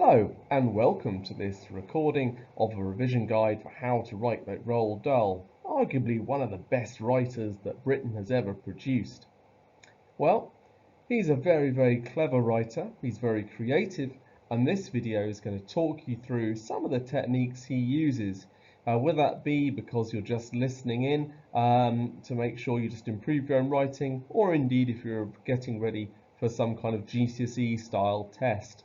Hello and welcome to this recording of a revision guide for how to write like Roald Dahl, arguably one of the best writers that Britain has ever produced. Well, he's a very clever writer, he's very creative, and this video is going to talk you through some of the techniques he uses. Whether that be because you're just listening in to make sure you just improve your own writing, or indeed if you're getting ready for some kind of GCSE style test.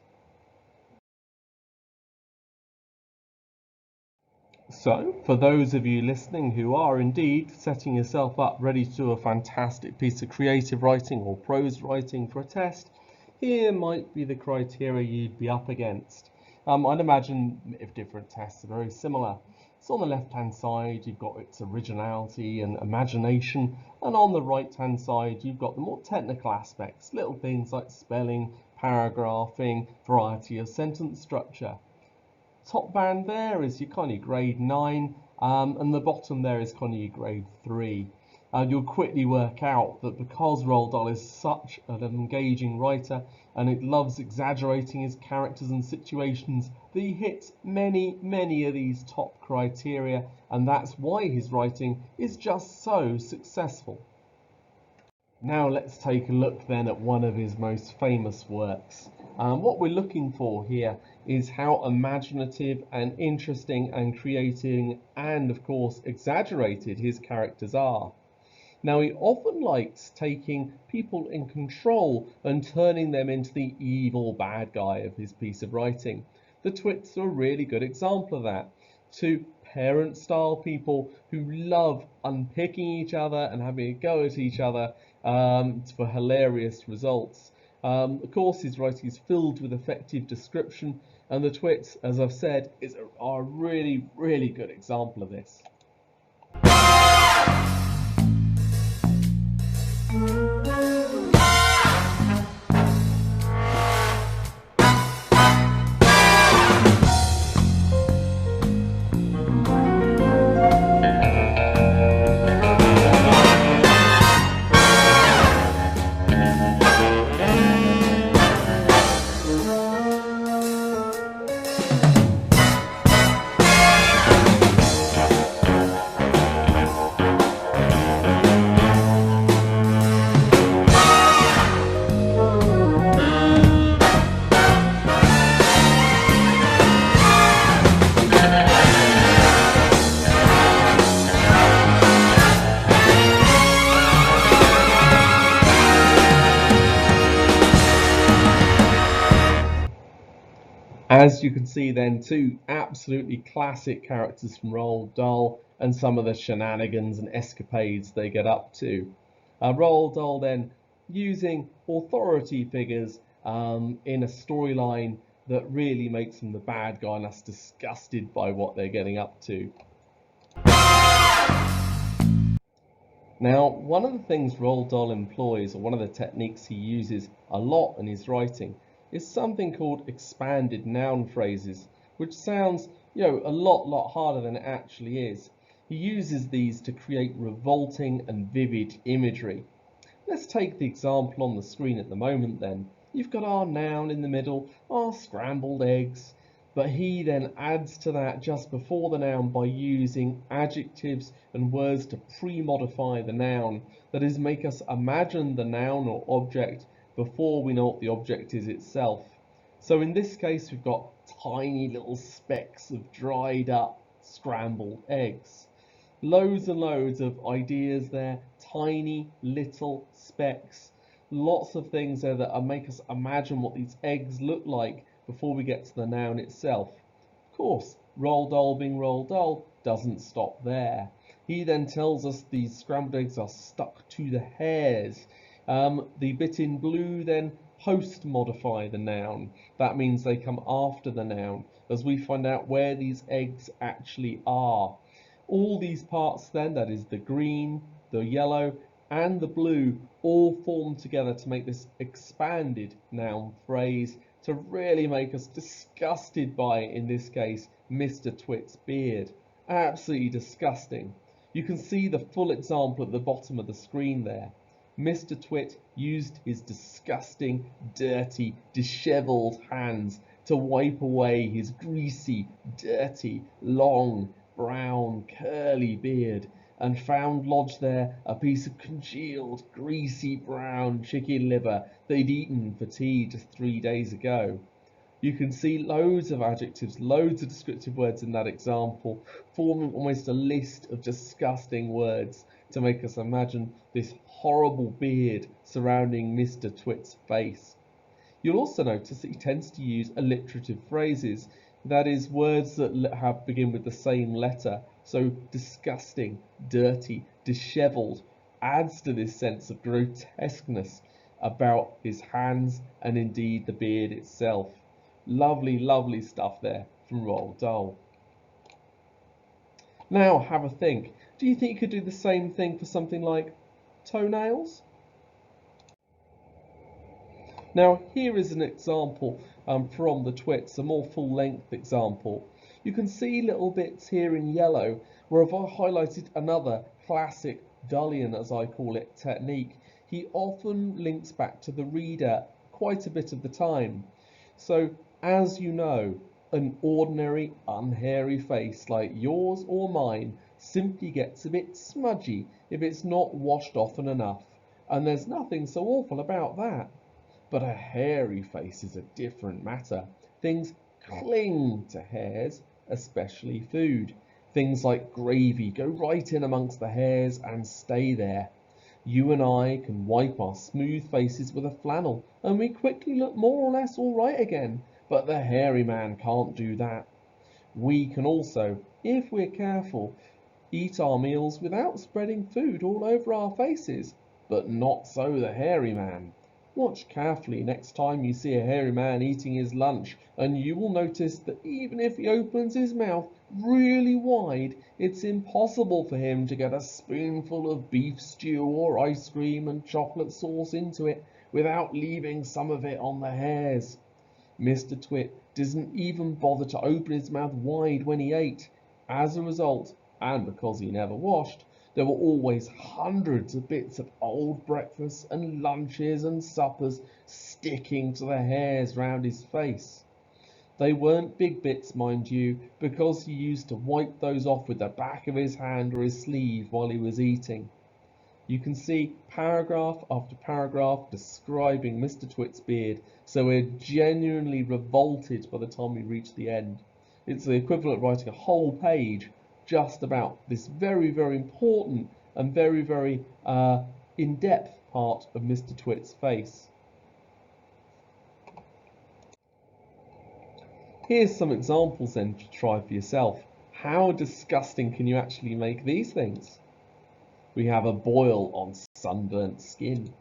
So, for those of you listening who are indeed setting yourself up ready to do a fantastic piece of creative writing or prose writing for a test, here might be the criteria you'd be up against. I'd imagine if different tests are very similar. So on the left-hand side, you've got its originality and imagination, and on the right-hand side, you've got the more technical aspects, little things like spelling, paragraphing, variety of sentence structure. Top band there is your kind of grade 9 and the bottom there is kind of your grade 3. You'll quickly work out that because Roald Dahl is such an engaging writer and it loves exaggerating his characters and situations, that he hits many of these top criteria, and that's why his writing is just so successful. Now let's take a look then at one of his most famous works. What we're looking for here is how imaginative and interesting and creating and of course exaggerated his characters are. Now he often likes taking people in control and turning them into the evil bad guy of his piece of writing. The Twits are a really good example of that. Two parent style people who love unpicking each other and having a go at each other for hilarious results. Of course, his writing is filled with effective description, and the Twits, as I've said, are a really good example of this. As you can see then, two absolutely classic characters from Roald Dahl and some of the shenanigans and escapades they get up to. Roald Dahl then using authority figures in a storyline that really makes them the bad guy and us disgusted by what they're getting up to. Now, one of the things Roald Dahl employs, or one of the techniques he uses a lot in his writing, is something called expanded noun phrases, which sounds, a lot harder than it actually is. He uses these to create revolting and vivid imagery. Let's take the example on the screen at the moment then. You've got our noun in the middle, our scrambled eggs, but he then adds to that just before the noun by using adjectives and words to pre-modify the noun. That is, make us imagine the noun or object before we know what the object is itself. So in this case, we've got tiny little specks of dried up scrambled eggs. Loads and loads of ideas there, tiny little specks. Lots of things there that make us imagine what these eggs look like before we get to the noun itself. Of course, Roald Dahl being Roald Dahl doesn't stop there. He then tells us these scrambled eggs are stuck to the hairs. The bit in blue then post-modify the noun. That means they come after the noun as we find out where these eggs actually are. All these parts then, that is the green, the yellow and the blue, all form together to make this expanded noun phrase to really make us disgusted by, in this case, Mr. Twit's beard. Absolutely disgusting. You can see the full example at the bottom of the screen there. Mr. Twit used his disgusting, dirty, dishevelled hands to wipe away his greasy, dirty, long, brown, curly beard, and found lodged there a piece of congealed, greasy brown chicken liver they'd eaten for tea just 3 days ago. You can see loads of adjectives, loads of descriptive words in that example, forming almost a list of disgusting words to make us imagine this horrible beard surrounding Mr. Twit's face. You'll also notice that he tends to use alliterative phrases, that is, words that begin with the same letter. So disgusting, dirty, dishevelled adds to this sense of grotesqueness about his hands and indeed the beard itself. Lovely, lovely stuff there from Roald Dahl. Now have a think. Do you think you could do the same thing for something like toenails? Now here is an example from the Twits, a more full-length example. You can see little bits here in yellow where I've highlighted another classic Dahlian, as I call it, technique. He often links back to the reader quite a bit of the time. So, as you know, an ordinary, unhairy face like yours or mine simply gets a bit smudgy if it's not washed often enough, and there's nothing so awful about that. But a hairy face is a different matter. Things cling to hairs, especially food. Things like gravy go right in amongst the hairs and stay there. You and I can wipe our smooth faces with a flannel and we quickly look more or less all right again, but the hairy man can't do that. We can also, if we're careful, eat our meals without spreading food all over our faces, but not so the hairy man. Watch carefully next time you see a hairy man eating his lunch, and you will notice that even if he opens his mouth really wide, it's impossible for him to get a spoonful of beef stew or ice cream and chocolate sauce into it without leaving some of it on the hairs. Mr. Twit doesn't even bother to open his mouth wide when he ate. As a result, and because he never washed, there were always hundreds of bits of old breakfasts and lunches and suppers sticking to the hairs round his face. They weren't big bits, mind you, because he used to wipe those off with the back of his hand or his sleeve while he was eating. You can see paragraph after paragraph describing Mr. Twit's beard, so we're genuinely revolted by the time we reach the end. It's the equivalent of writing a whole page just about this very, very important and very, very in-depth part of Mr. Twit's face. Here's some examples then to try for yourself. How disgusting can you actually make these things? We have a boil on sunburnt skin.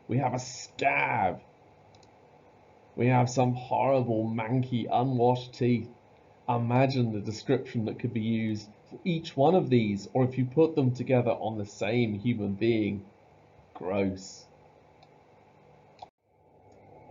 We have a scab. We have some horrible, manky, unwashed teeth. Imagine the description that could be used for each one of these, or if you put them together on the same human being. Gross.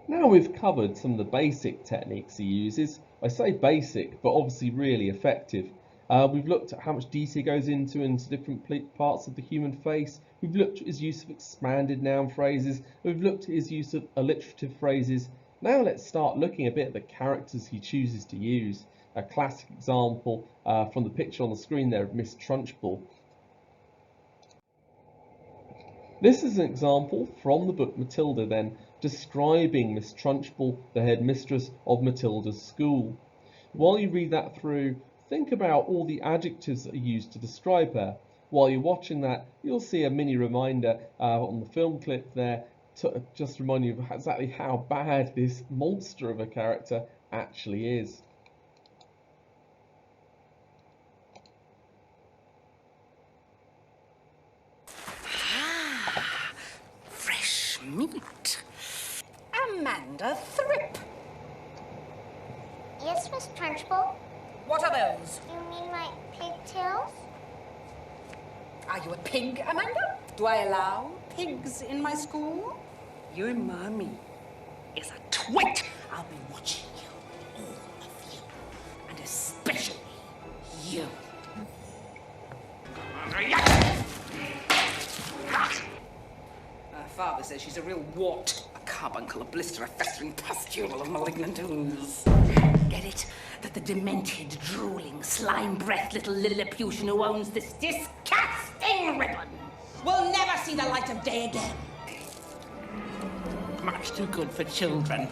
Now we've covered some of the basic techniques he uses. I say basic, but obviously really effective. We've looked at how much detail goes into different parts of the human face. We've looked at his use of expanded noun phrases. We've looked at his use of alliterative phrases. Now let's start looking a bit at the characters he chooses to use. A classic example from the picture on the screen there of Miss Trunchbull. This is an example from the book Matilda then, describing Miss Trunchbull, the headmistress of Matilda's school. While you read that through, think about all the adjectives that are used to describe her. While you're watching that, you'll see a mini reminder on the film clip there to just remind you of exactly how bad this monster of a character actually is. Fresh meat. Amanda Thrip. Yes, Miss Trunchbull? What are those? You mean my pigtails? Are you a pig, Amanda? Do I allow pigs in my school? Your mommy is a twit. I'll be watching you, all of you, and especially you. Her father says she's a real wart, a carbuncle, a blister, a festering pustule of malignant ooze. Get it? That the demented, drooling, slime-breathed little Lilliputian who owns this disgusting ribbon will never see the light of day again. Much too good for children.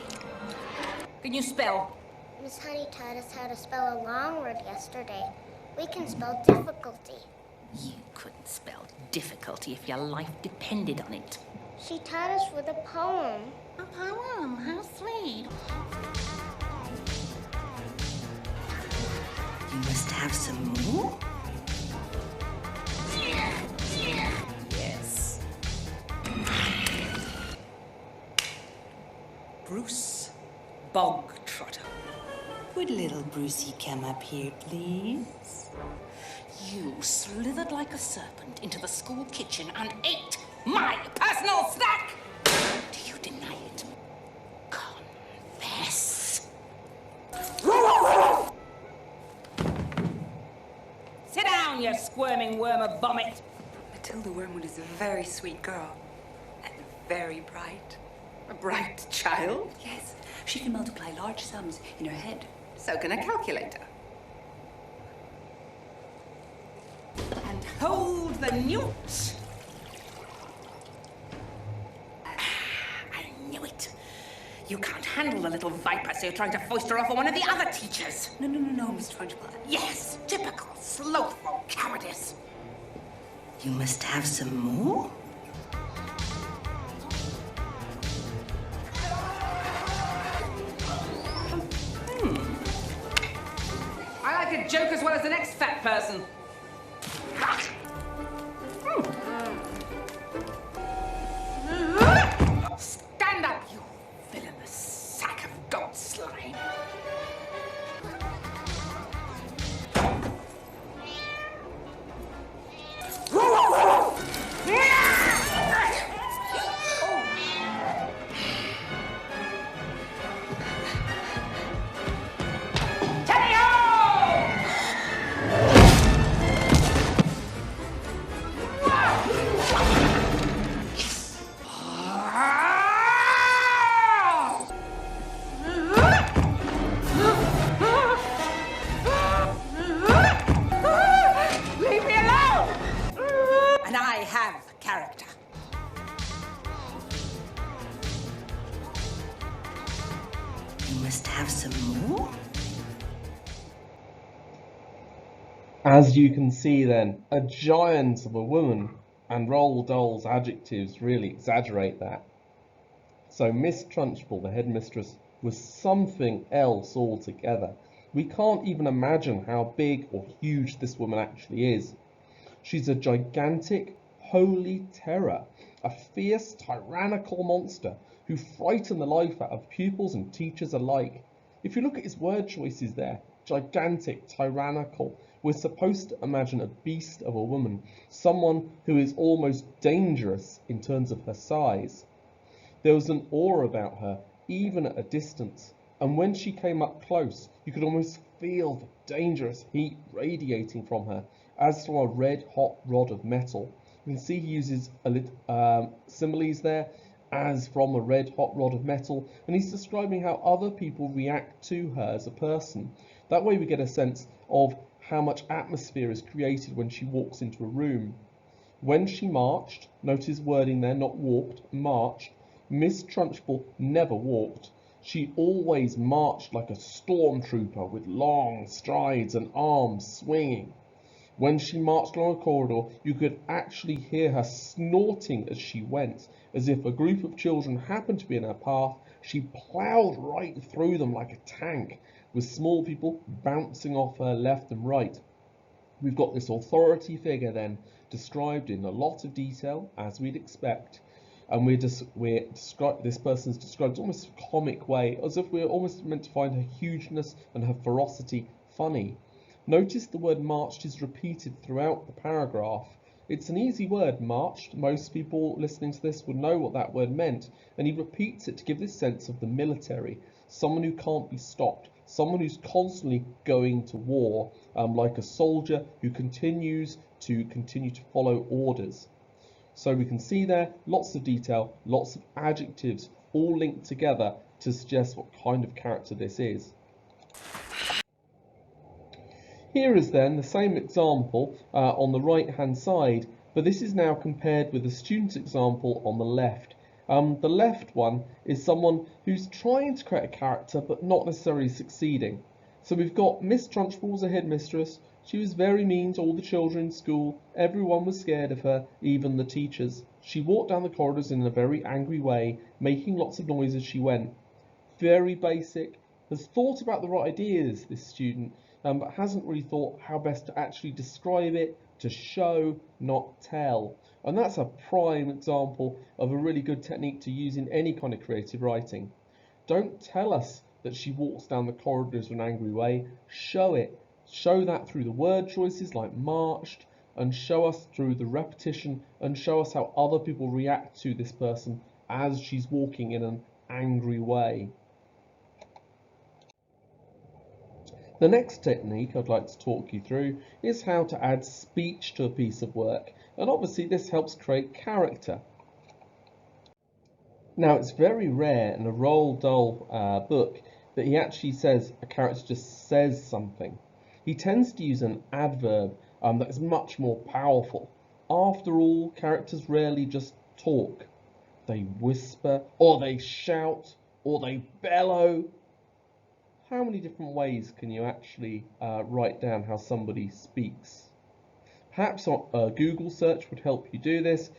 Can you spell? Miss Honey taught us how to spell a long word yesterday. We can spell difficulty. You couldn't spell difficulty if your life depended on it. She taught us with a poem. A poem? How sweet. You must have some more? Yes. Bruce Bogtrotter. Would little Brucey come up here, please? You slithered like a serpent into the school kitchen and ate my personal snack! Do you deny it? Confess. Sit down, you squirming worm of vomit. Matilda Wormwood is a very sweet girl. And very bright. A bright child? Yes, she can multiply large sums in her head. So can a calculator. And hold the newt. I knew it. You can't handle the little viper, so you're trying to foist her off on one of the other teachers. No, Miss Trunchbull. Yes, typical slothful cowardice. You must have some more? I like a joke as well as the next fat person. Stand up, you villainous sack of goat slime. Leave me alone! And I have character. You must have some more? As you can see then, a giant of a woman, and Roald Dahl's adjectives really exaggerate that. So Miss Trunchbull, the headmistress, was something else altogether. We can't even imagine how big or huge this woman actually is. She's a gigantic, holy terror, a fierce, tyrannical monster who frightened the life out of pupils and teachers alike. If you look at his word choices there, gigantic, tyrannical, we're supposed to imagine a beast of a woman, someone who is almost dangerous in terms of her size. There was an aura about her, even at a distance, and when she came up close, you could almost feel the dangerous heat radiating from her, as from a red-hot rod of metal. You can see he uses similes there, as from a red-hot rod of metal, and he's describing how other people react to her as a person. That way we get a sense of how much atmosphere is created when she walks into a room. When she marched, notice wording there, not walked, marched, Miss Trunchbull never walked. She always marched like a stormtrooper with long strides and arms swinging. When she marched along a corridor, you could actually hear her snorting as she went. As if a group of children happened to be in her path, she ploughed right through them like a tank, with small people bouncing off her left and right. We've got this authority figure then, described in a lot of detail, as we'd expect. And this person's described almost in a comic way, as if we're almost meant to find her hugeness and her ferocity funny. Notice the word marched is repeated throughout the paragraph. It's an easy word, marched. Most people listening to this would know what that word meant, and he repeats it to give this sense of the military, someone who can't be stopped, someone who's constantly going to war, like a soldier who continues to follow orders. So we can see there lots of detail, lots of adjectives all linked together to suggest what kind of character this is. Here is then the same example on the right hand side, but this is now compared with the student's example on the left. The left one is someone who's trying to create a character but not necessarily succeeding. So we've got Miss Trunchbull was a headmistress. She was very mean to all the children in school. Everyone was scared of her, even the teachers. She walked down the corridors in a very angry way, making lots of noise as she went. Very basic. Has thought about the right ideas, this student, but hasn't really thought how best to actually describe it, to show, not tell. And that's a prime example of a really good technique to use in any kind of creative writing. Don't tell us that she walks down the corridors in an angry way. Show it. Show that through the word choices like marched, and show us through the repetition, and show us how other people react to this person as she's walking in an angry way. The next technique I'd like to talk you through is how to add speech to a piece of work, and obviously this helps create character. Now it's very rare in a Roald Dahl book that he actually says a character just says something. He tends to use an adverb that is much more powerful. After all, characters rarely just talk. They whisper, or they shout, or they bellow. How many different ways can you actually write down how somebody speaks? Perhaps a Google search would help you do this,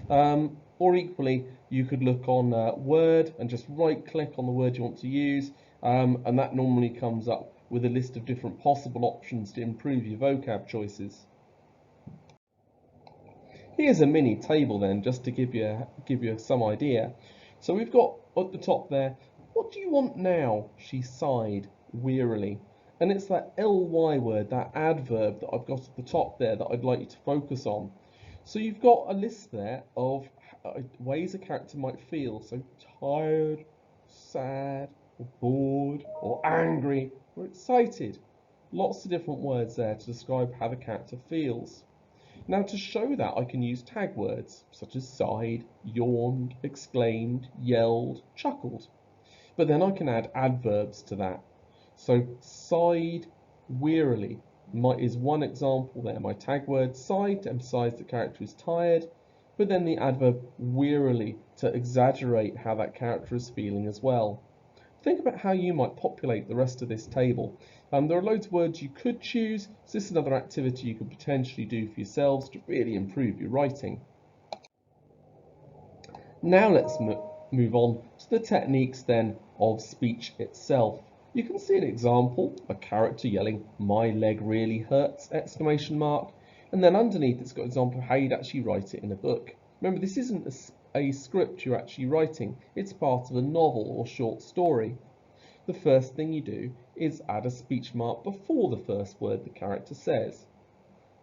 or equally you could look on Word and just right click on the word you want to use, and that normally comes up with a list of different possible options to improve your vocab choices. Here's a mini table then, just to give you some idea. So we've got at the top there, what do you want now? She sighed wearily. And it's that ly word, that adverb that I've got at the top there that I'd like you to focus on. So you've got a list there of ways a character might feel. So tired, sad, or bored, or angry, or excited. Lots of different words there to describe how the character feels. Now to show that I can use tag words such as sighed, yawned, exclaimed, yelled, chuckled. But then I can add adverbs to that. So sighed wearily is one example there. My tag word sighed to emphasize the character is tired, but then the adverb wearily to exaggerate how that character is feeling as well. Think about how you might populate the rest of this table. There are loads of words you could choose, so this is another activity you could potentially do for yourselves to really improve your writing. Now let's move on to the techniques then of speech itself. You can see an example, a character yelling, "My leg really hurts!" exclamation mark, and then underneath it's got an example of how you'd actually write it in a book. Remember, this isn't a script you're actually writing, it's part of a novel or short story. The first thing you do is add a speech mark before the first word the character says.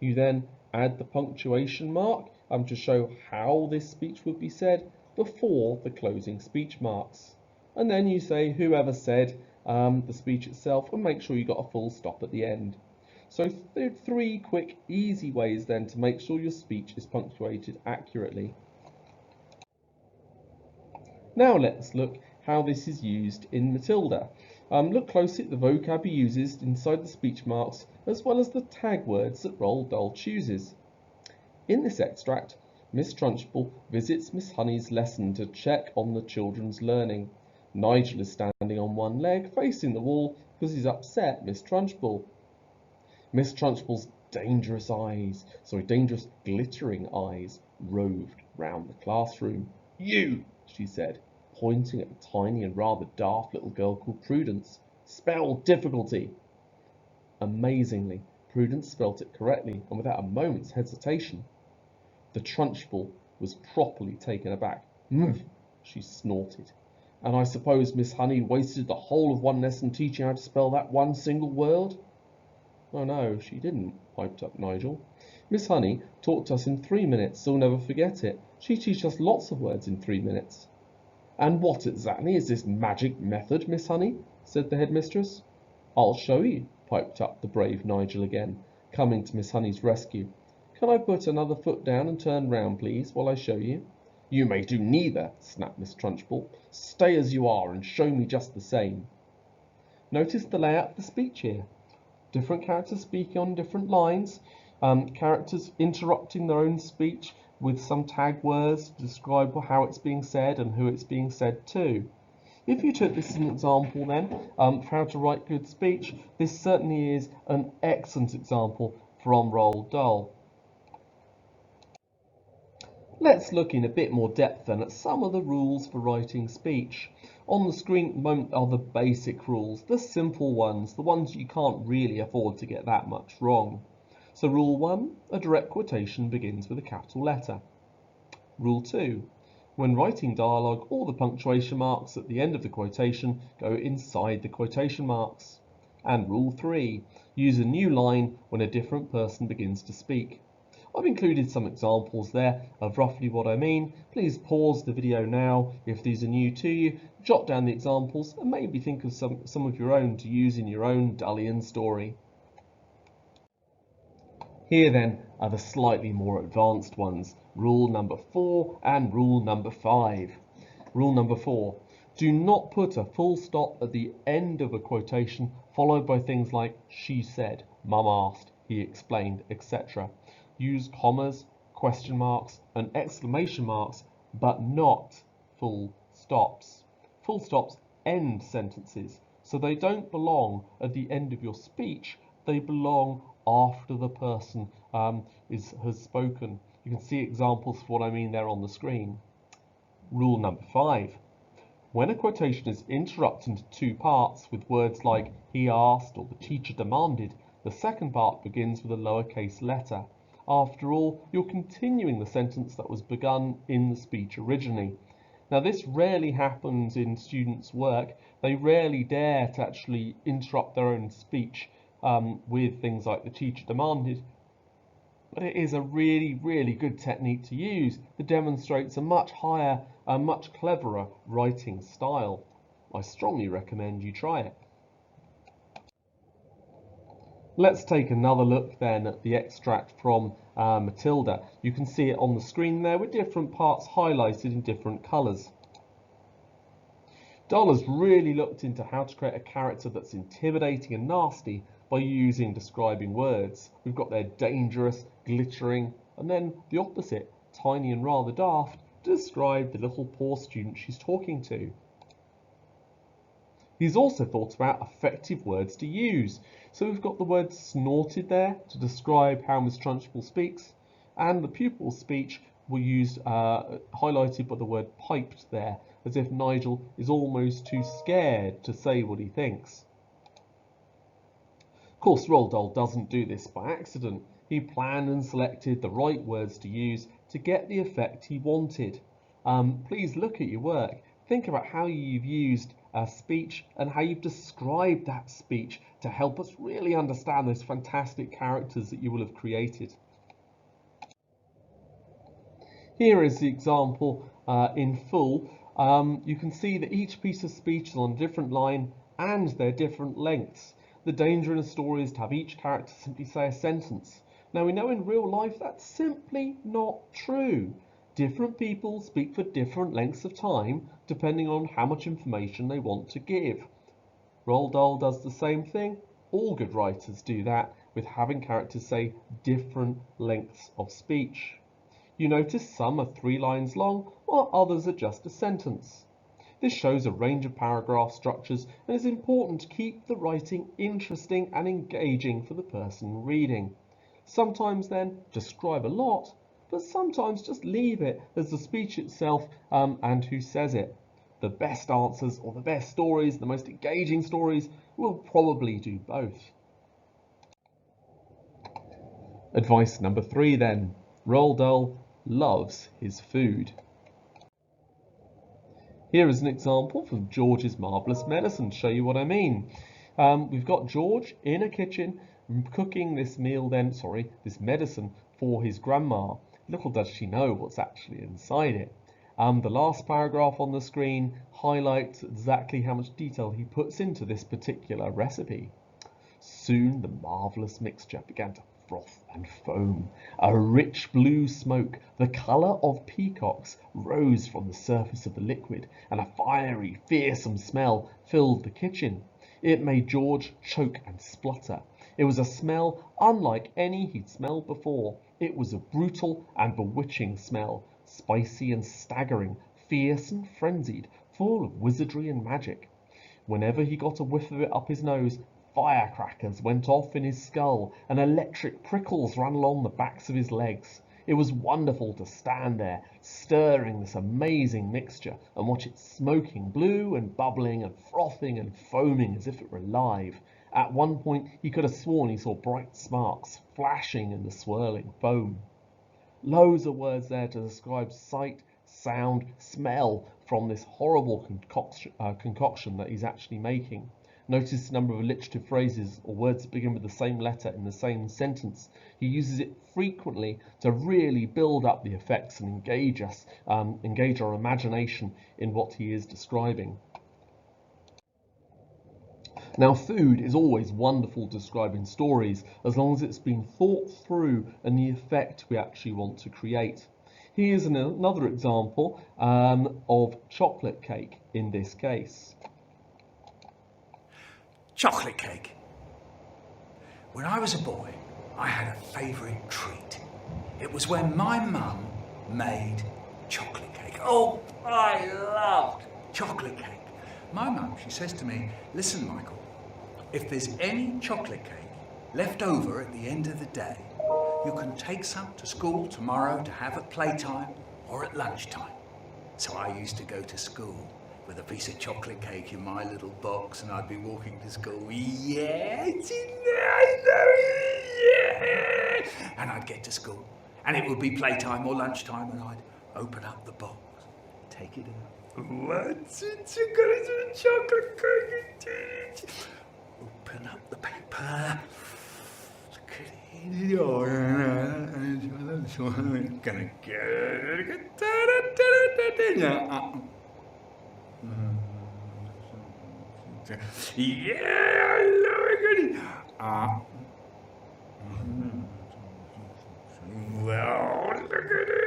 You then add the punctuation mark to show how this speech would be said before the closing speech marks. And then you say whoever said the speech itself, and make sure you got a full stop at the end. So three quick, easy ways then to make sure your speech is punctuated accurately. Now let's look how this is used in Matilda. Look closely at the vocab he uses inside the speech marks, as well as the tag words that Roald Dahl chooses. In this extract, Miss Trunchbull visits Miss Honey's lesson to check on the children's learning. Nigel is standing on one leg, facing the wall, because he's upset Miss Trunchbull. Miss Trunchbull's dangerous glittering eyes roved round the classroom. "You," she said, pointing at the tiny and rather daft little girl called Prudence. "Spell difficulty." Amazingly, Prudence spelt it correctly and without a moment's hesitation. The Trunchbull was properly taken aback. "Mmph," she snorted. "And I suppose Miss Honey wasted the whole of one lesson teaching how to spell that one single word?" "Oh no, she didn't," piped up Nigel. "Miss Honey taught us in 3 minutes, so we'll never forget it. She teaches us lots of words in 3 minutes." "And what exactly is this magic method, Miss Honey?" said the headmistress. "I'll show you," piped up the brave Nigel again, coming to Miss Honey's rescue. "Can I put another foot down and turn round, please, while I show you?" You may do neither, snapped Miss Trunchbull. Stay as you are and show me just the same. Notice the layout of the speech here. Different characters speaking on different lines, characters interrupting their own speech with some tag words to describe how it's being said and who it's being said to. If you took this as an example then, for how to write good speech, this certainly is an excellent example from Roald Dahl. Let's look in a bit more depth then at some of the rules for writing speech. On the screen at the moment are the basic rules, the simple ones, the ones you can't really afford to get that much wrong. So rule 1, a direct quotation begins with a capital letter. Rule 2, when writing dialogue, all the punctuation marks at the end of the quotation go inside the quotation marks. And rule 3, use a new line when a different person begins to speak. I've included some examples there of roughly what I mean. Please pause the video now if these are new to you, jot down the examples and maybe think of some of your own to use in your own Dullian story. Here then are the slightly more advanced ones, rule number 4 and rule number 5. Rule number 4, do not put a full stop at the end of a quotation followed by things like she said, mum asked, he explained, etc. Use commas, question marks and exclamation marks, but not full stops. Full stops end sentences, so they don't belong at the end of your speech, they belong after the person has spoken. You can see examples of what I mean there on the screen. Rule number 5. When a quotation is interrupted into two parts with words like he asked or the teacher demanded, the second part begins with a lowercase letter. After all, you're continuing the sentence that was begun in the speech originally. Now this rarely happens in students' work. They rarely dare to actually interrupt their own speech with things like the teacher demanded. But it is a really, really good technique to use that demonstrates a much higher, a much cleverer writing style. I strongly recommend you try it. Let's take another look then at the extract from Matilda. You can see it on the screen there with different parts highlighted in different colours. Dahl has really looked into how to create a character that's intimidating and nasty by using describing words. We've got there dangerous, glittering, and then the opposite, tiny and rather daft, to describe the little poor student she's talking to. He's also thought about effective words to use. So we've got the word snorted there to describe how Miss Trunchbull speaks, and the pupil's speech were used, highlighted by the word piped there, as if Nigel is almost too scared to say what he thinks. Of course, Roald Dahl doesn't do this by accident. He planned and selected the right words to use to get the effect he wanted. Please look at your work. Think about how you've used a speech and how you've described that speech to help us really understand those fantastic characters that you will have created. Here is the example in full. You can see that each piece of speech is on a different line and they're different lengths. The danger in a story is to have each character simply say a sentence. Now we know in real life that's simply not true. Different people speak for different lengths of time depending on how much information they want to give. Roald Dahl does the same thing. All good writers do that with having characters say different lengths of speech. You notice some are 3 lines long while others are just a sentence. This shows a range of paragraph structures and is important to keep the writing interesting and engaging for the person reading. Sometimes then describe a lot, but sometimes just leave it as the speech itself and who says it. The best answers or the best stories, the most engaging stories, will probably do both. Advice number 3 then. Roald Dahl loves his food. Here is an example from George's Marvellous Medicine to show you what I mean. We've got George in a kitchen cooking this medicine for his grandma. Little does she know what's actually inside it. The last paragraph on the screen highlights exactly how much detail he puts into this particular recipe. Soon the marvellous mixture began to froth and foam. A rich blue smoke, the colour of peacocks, rose from the surface of the liquid, and a fiery, fearsome smell filled the kitchen. It made George choke and splutter. It was a smell unlike any he'd smelled before. It was a brutal and bewitching smell, spicy and staggering, fierce and frenzied, full of wizardry and magic. Whenever he got a whiff of it up his nose, firecrackers went off in his skull and electric prickles ran along the backs of his legs. It was wonderful to stand there, stirring this amazing mixture and watch it smoking blue and bubbling and frothing and foaming as if it were alive. At one point, he could have sworn he saw bright sparks flashing in the swirling foam. Loads of words there to describe sight, sound, smell from this horrible concoction that he's actually making. Notice the number of alliterative phrases or words that begin with the same letter in the same sentence. He uses it frequently to really build up the effects and engage our imagination in what he is describing. Now, food is always wonderful to describe in stories as long as it's been thought through and the effect we actually want to create. Here's another example of chocolate cake in this case. Chocolate cake. When I was a boy, I had a favourite treat. It was when my mum made chocolate cake. Oh, I loved chocolate cake. My mum, she says to me, "Listen, Michael, if there's any chocolate cake left over at the end of the day, you can take some to school tomorrow to have at playtime or at lunchtime." So I used to go to school with a piece of chocolate cake in my little box, and I'd be walking to school. Yeah, it's in there, I know it, yeah. And I'd get to school, and it would be playtime or lunchtime, and I'd open up the box, take it out. What's it? You got some chocolate cake. Open up the paper. Look at it. I'm gonna get it. Yeah, I love it. Well, look at it.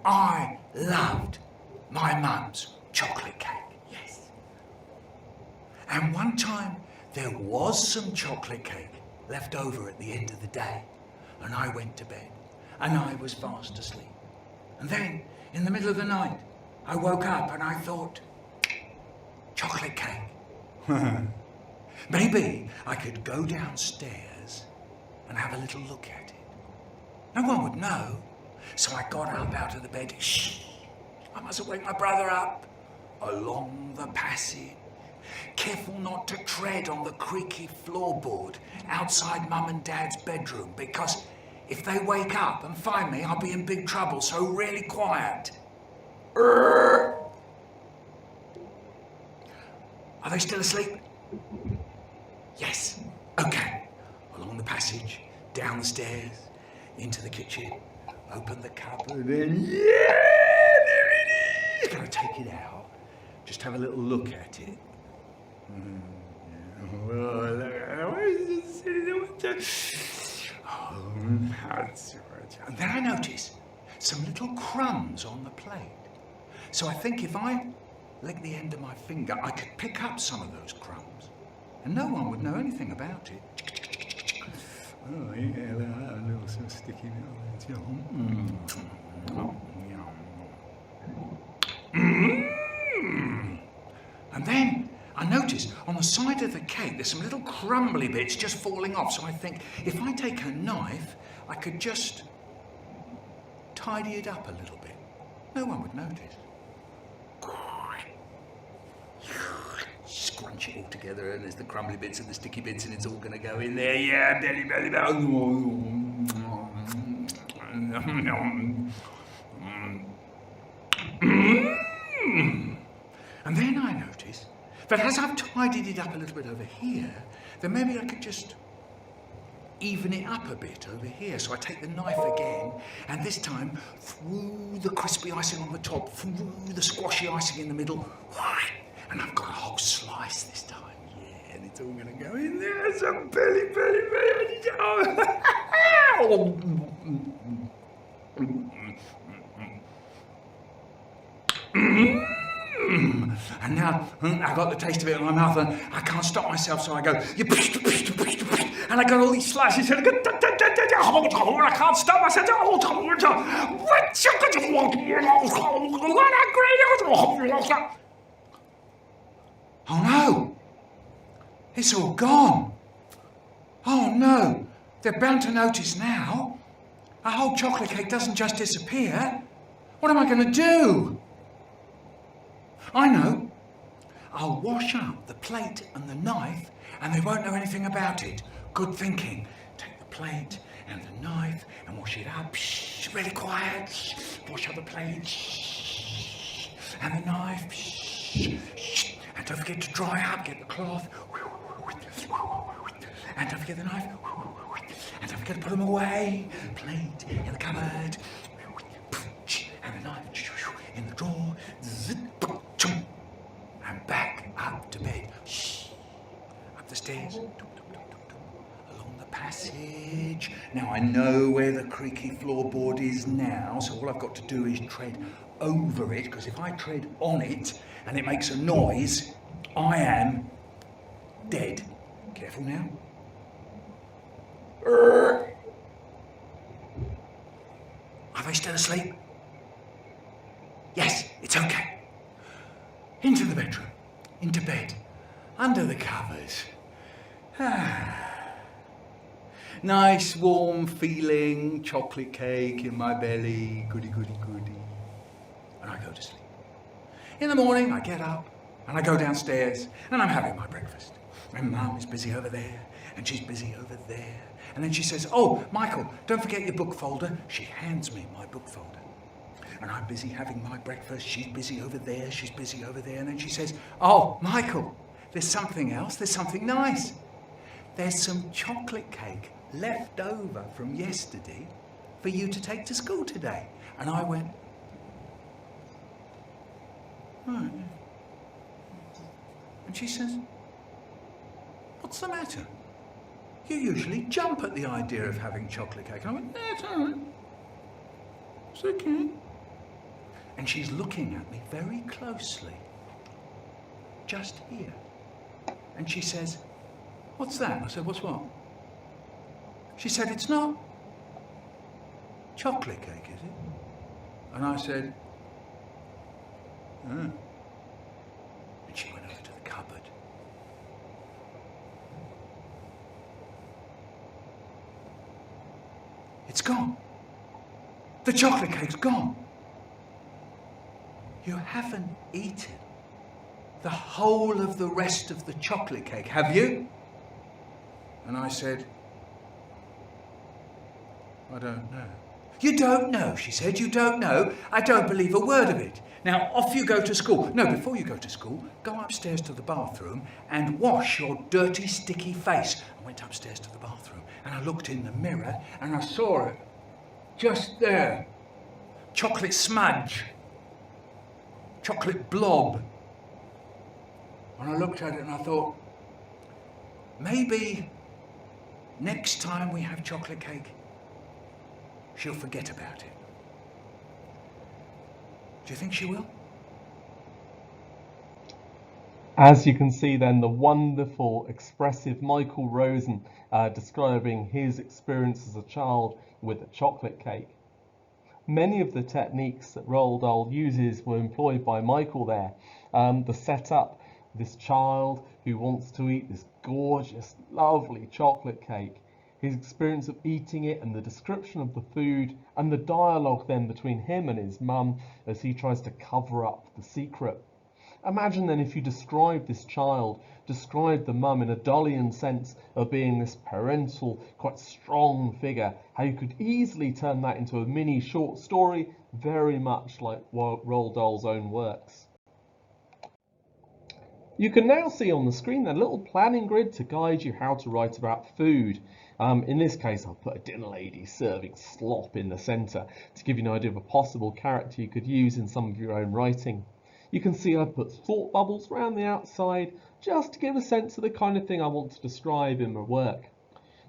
I loved my mum's chocolate cake, yes. And one time there was some chocolate cake left over at the end of the day, and I went to bed, and I was fast asleep. And then, in the middle of the night, I woke up and I thought, chocolate cake. Maybe I could go downstairs and have a little look at it. No one would know. So I got up out of the bed. Shh, I mustn't wake my brother up. Along the passage, careful not to tread on the creaky floorboard outside Mum and Dad's bedroom, because if they wake up and find me, I'll be in big trouble, so really quiet. Are they still asleep? Yes. Okay. Along the passage, down the stairs, into the kitchen, open the cupboard, and yeah, there it is. Gonna take it out. Just have a little look at it. And then I notice some little crumbs on the plate. So I think if I lick the end of my finger, I could pick up some of those crumbs, and no one would know anything about it. Oh yeah, a little so sticky. And then I notice on the side of the cake there's some little crumbly bits just falling off. So I think if I take a knife, I could just tidy it up a little bit. No one would notice. Scrunch it all together, and there's the crumbly bits and the sticky bits, and it's all going to go in there. Yeah, belly, belly, belly. And then I notice that as I've tidied it up a little bit over here, then maybe I could just even it up a bit over here. So I take the knife again, and this time through the crispy icing on the top, through the squashy icing in the middle, And I've got a whole slice this time. Yeah, and it's all going to go in there. Some belly. And now I've got the taste of it in my mouth and I can't stop myself, so I go, and I got all these slices and I go, I can't stop myself. Oh no, it's all gone. Oh no, they're bound to notice now. A whole chocolate cake doesn't just disappear. What am I going to do? I know. I'll wash up the plate and the knife and they won't know anything about it. Good thinking. Take the plate and the knife and wash it up. Shh, really quiet. Shh. Wash up the plate. Shh. And the knife. Shh. Shh. And don't forget to dry up. Get the cloth. And don't forget the knife. And don't forget to put them away. Plate in the cupboard. And the knife in the drawer. And back up to bed. Shh. Up the stairs. Along the passage. Now I know where the creaky floorboard is now, so all I've got to do is tread over it, because if I tread on it and it makes a noise, I am dead. Careful now. Are they still asleep? Yes, it's okay. Into the bedroom, into bed, under the covers. Nice, warm feeling, chocolate cake in my belly, goody. And I go to sleep. In the morning, I get up and I go downstairs and I'm having my breakfast. And Mum is busy over there and she's busy over there. And then she says, oh, Michael, don't forget your book folder. She hands me my book folder. And I'm busy having my breakfast, she's busy over there, she's busy over there. And then she says, oh, Michael, there's something else, there's something nice. There's some chocolate cake left over from yesterday for you to take to school today. And I went, right. And she says, what's the matter? You usually jump at the idea of having chocolate cake. And I went, no, it's all right. It's okay. And she's looking at me very closely, just here. And she says, what's that? I said, what's what? She said, it's not chocolate cake, is it? And I said, oh. And she went over to the cupboard. It's gone. The chocolate cake's gone. You haven't eaten the whole of the rest of the chocolate cake, have you? And I said, I don't know. You don't know, she said, you don't know. I don't believe a word of it. Now, off you go to school. No, before you go to school, go upstairs to the bathroom and wash your dirty, sticky face. I went upstairs to the bathroom and I looked in the mirror and I saw it just there. Chocolate smudge. Chocolate blob. And I looked at it and I thought, maybe next time we have chocolate cake, she'll forget about it. Do you think she will? As you can see then, the wonderful, expressive Michael Rosen describing his experience as a child with a chocolate cake. Many of the techniques that Roald Dahl uses were employed by Michael there. The setup, this child who wants to eat this gorgeous, lovely chocolate cake, his experience of eating it and the description of the food and the dialogue then between him and his mum as he tries to cover up the secret. Imagine then if you describe this child, describe the mum in a Dahlian sense of being this parental, quite strong figure, how you could easily turn that into a mini short story, very much like Roald Dahl's own works. You can now see on the screen a little planning grid to guide you how to write about food. In this case, I'll put a dinner lady serving slop in the centre to give you an idea of a possible character you could use in some of your own writing. You can see I've put thought bubbles around the outside just to give a sense of the kind of thing I want to describe in my work.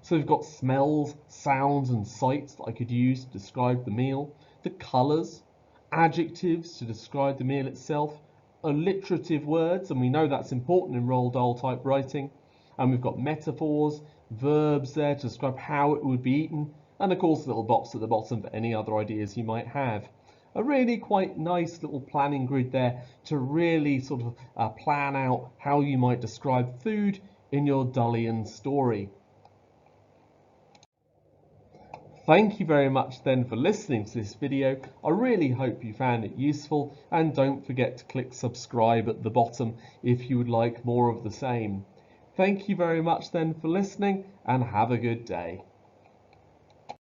So we've got smells, sounds and sights that I could use to describe the meal, the colours, adjectives to describe the meal itself, alliterative words, and we know that's important in Roald Dahl type writing, and we've got metaphors, verbs there to describe how it would be eaten, and of course a little box at the bottom for any other ideas you might have. A really quite nice little planning grid there to really sort of plan out how you might describe food in your Dullian story. Thank you very much then for listening to this video. I really hope you found it useful, and don't forget to click subscribe at the bottom if you would like more of the same. Thank you very much then for listening, and have a good day.